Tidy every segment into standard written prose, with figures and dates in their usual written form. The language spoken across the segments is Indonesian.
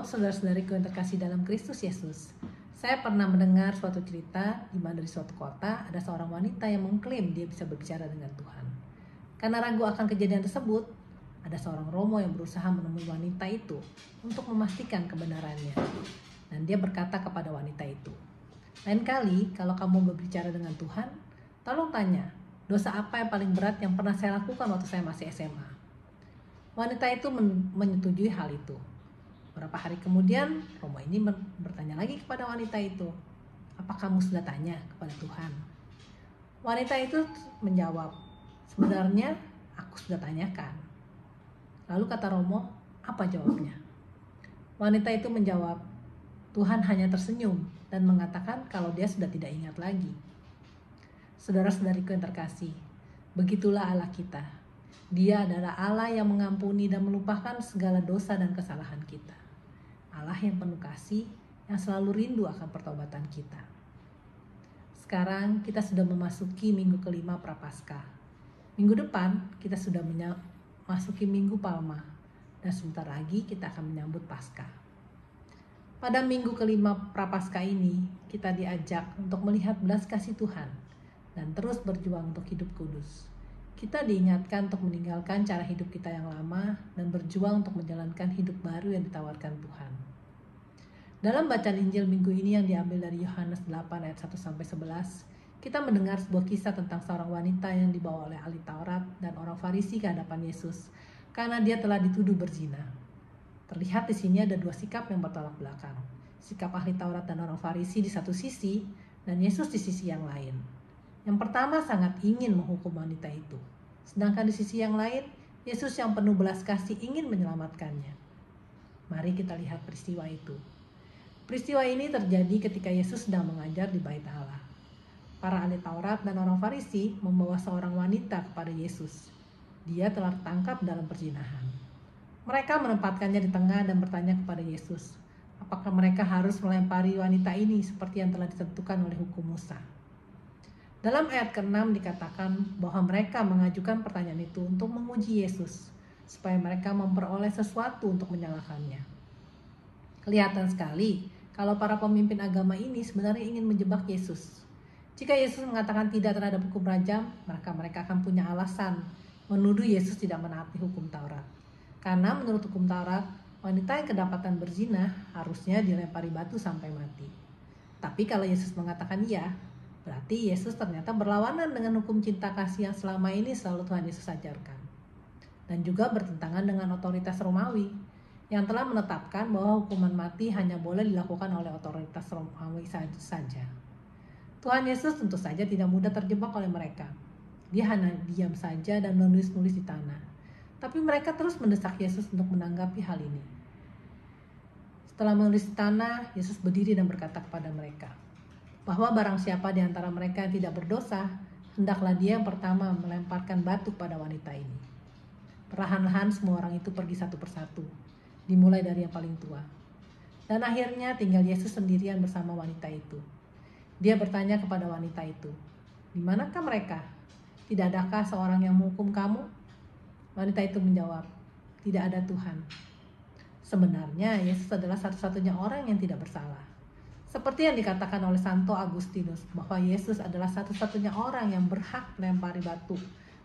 Shalom saudara-saudariku yang terkasih dalam Kristus Yesus. Saya pernah mendengar suatu cerita di mana di suatu kota ada seorang wanita yang mengklaim dia bisa berbicara dengan Tuhan. Karena ragu akan kejadian tersebut, ada seorang romo yang berusaha menemui wanita itu untuk memastikan kebenarannya. Dan dia berkata kepada wanita itu, "Lain kali kalau kamu berbicara dengan Tuhan, tolong tanya, dosa apa yang paling berat yang pernah saya lakukan waktu saya masih SMA?" Wanita itu menyetujui hal itu. Beberapa hari kemudian, romo ini bertanya lagi kepada wanita itu, "Apa kamu sudah tanya kepada Tuhan?" Wanita itu menjawab, "Sebenarnya aku sudah tanyakan." Lalu kata romo, "Apa jawabnya?" Wanita itu menjawab, "Tuhan hanya tersenyum dan mengatakan kalau dia sudah tidak ingat lagi." Saudara-saudariku yang terkasih, begitulah Allah kita. Dia adalah Allah yang mengampuni dan melupakan segala dosa dan kesalahan kita. Allah yang penuh kasih, yang selalu rindu akan pertobatan kita. Sekarang kita sudah memasuki minggu kelima Prapaskah. Minggu depan kita sudah memasuki Minggu Palma, dan sebentar lagi kita akan menyambut Paskah. Pada minggu kelima Prapaskah ini, kita diajak untuk melihat belas kasih Tuhan dan terus berjuang untuk hidup kudus. Kita diingatkan untuk meninggalkan cara hidup kita yang lama dan berjuang untuk menjalankan hidup baru yang ditawarkan Tuhan. Dalam bacaan Injil minggu ini yang diambil dari Yohanes 8 ayat 1-11, kita mendengar sebuah kisah tentang seorang wanita yang dibawa oleh ahli Taurat dan orang Farisi ke hadapan Yesus karena dia telah dituduh berzina. Terlihat di sini ada dua sikap yang bertolak belakang. Sikap ahli Taurat dan orang Farisi di satu sisi dan Yesus di sisi yang lain. Yang pertama sangat ingin menghukum wanita itu. Sedangkan di sisi yang lain, Yesus yang penuh belas kasih ingin menyelamatkannya. Mari kita lihat peristiwa itu. Peristiwa ini terjadi ketika Yesus sedang mengajar di Bait Allah. Para ahli Taurat dan orang Farisi membawa seorang wanita kepada Yesus. Dia telah tertangkap dalam perzinahan. Mereka menempatkannya di tengah dan bertanya kepada Yesus, apakah mereka harus melempari wanita ini seperti yang telah ditentukan oleh hukum Musa. Dalam ayat ke-6 dikatakan bahwa mereka mengajukan pertanyaan itu untuk menguji Yesus, supaya mereka memperoleh sesuatu untuk menyalahkannya. Kelihatan sekali kalau para pemimpin agama ini sebenarnya ingin menjebak Yesus. Jika Yesus mengatakan tidak terhadap hukum rajam, maka mereka akan punya alasan menuduh Yesus tidak menaati hukum Taurat. Karena menurut hukum Taurat, wanita yang kedapatan berzina harusnya dilempari batu sampai mati. Tapi kalau Yesus mengatakan iya, berarti Yesus ternyata berlawanan dengan hukum cinta kasih yang selama ini selalu Tuhan Yesus ajarkan. Dan juga bertentangan dengan otoritas Romawi yang telah menetapkan bahwa hukuman mati hanya boleh dilakukan oleh otoritas Romawi saja. Tuhan Yesus tentu saja tidak mudah terjebak oleh mereka. Dia hanya diam saja dan menulis-nulis di tanah. Tapi mereka terus mendesak Yesus untuk menanggapi hal ini. Setelah menulis di tanah, Yesus berdiri dan berkata kepada mereka, bahwa barang siapa di antara mereka yang tidak berdosa, hendaklah dia yang pertama melemparkan batu pada wanita ini. Perlahan-lahan semua orang itu pergi satu persatu, dimulai dari yang paling tua. Dan akhirnya tinggal Yesus sendirian bersama wanita itu. Dia bertanya kepada wanita itu, "Di manakah mereka? Tidak adakah seorang yang menghukum kamu?" Wanita itu menjawab, "Tidak ada Tuhan." Sebenarnya Yesus adalah satu-satunya orang yang tidak bersalah. Seperti yang dikatakan oleh Santo Agustinus, bahwa Yesus adalah satu-satunya orang yang berhak melempari batu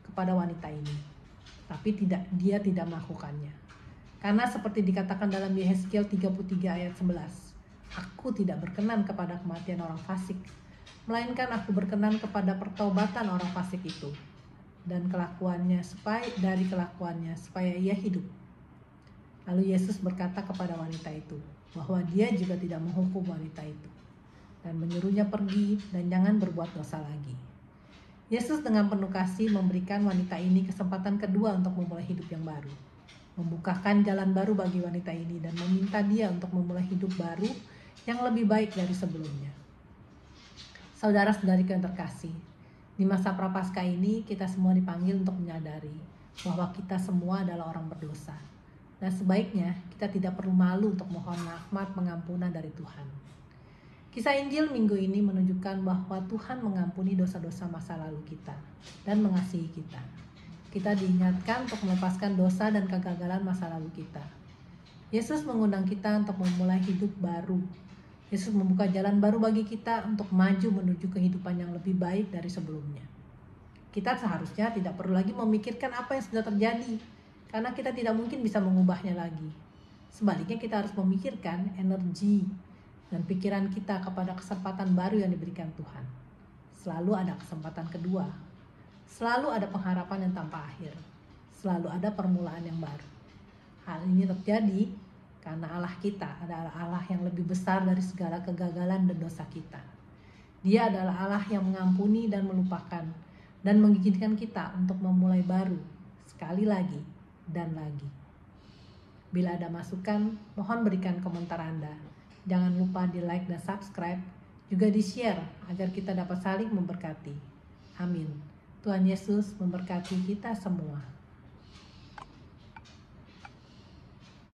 kepada wanita ini. Tapi dia tidak melakukannya. Karena seperti dikatakan dalam Yehezkiel 33 ayat 11, "Aku tidak berkenan kepada kematian orang fasik, melainkan aku berkenan kepada pertobatan orang fasik itu, dan dari kelakuannya supaya ia hidup." Lalu Yesus berkata kepada wanita itu, bahwa dia juga tidak menghukum wanita itu dan menyuruhnya pergi dan jangan berbuat dosa lagi. Yesus dengan penuh kasih memberikan wanita ini kesempatan kedua untuk memulai hidup yang baru, membukakan jalan baru bagi wanita ini dan meminta dia untuk memulai hidup baru yang lebih baik dari sebelumnya. Saudara-saudariku yang terkasih, di masa Prapaskah ini kita semua dipanggil untuk menyadari bahwa kita semua adalah orang berdosa. Dan sebaiknya kita tidak perlu malu untuk mohon rahmat pengampunan dari Tuhan. Kisah Injil minggu ini menunjukkan bahwa Tuhan mengampuni dosa-dosa masa lalu kita dan mengasihi kita. Kita diingatkan untuk melepaskan dosa dan kegagalan masa lalu kita. Yesus mengundang kita untuk memulai hidup baru. Yesus membuka jalan baru bagi kita untuk maju menuju kehidupan yang lebih baik dari sebelumnya. Kita seharusnya tidak perlu lagi memikirkan apa yang sudah terjadi, karena kita tidak mungkin bisa mengubahnya lagi. Sebaliknya kita harus memikirkan energi dan pikiran kita kepada kesempatan baru yang diberikan Tuhan. Selalu ada kesempatan kedua. Selalu ada pengharapan yang tanpa akhir. Selalu ada permulaan yang baru. Hal ini terjadi karena Allah kita adalah Allah yang lebih besar dari segala kegagalan dan dosa kita. Dia adalah Allah yang mengampuni dan melupakan, dan mengizinkan kita untuk memulai baru sekali lagi dan lagi. Bila ada masukan, mohon berikan komentar Anda. Jangan lupa di like dan subscribe, juga di share agar kita dapat saling memberkati. Amin. Tuhan Yesus memberkati kita semua.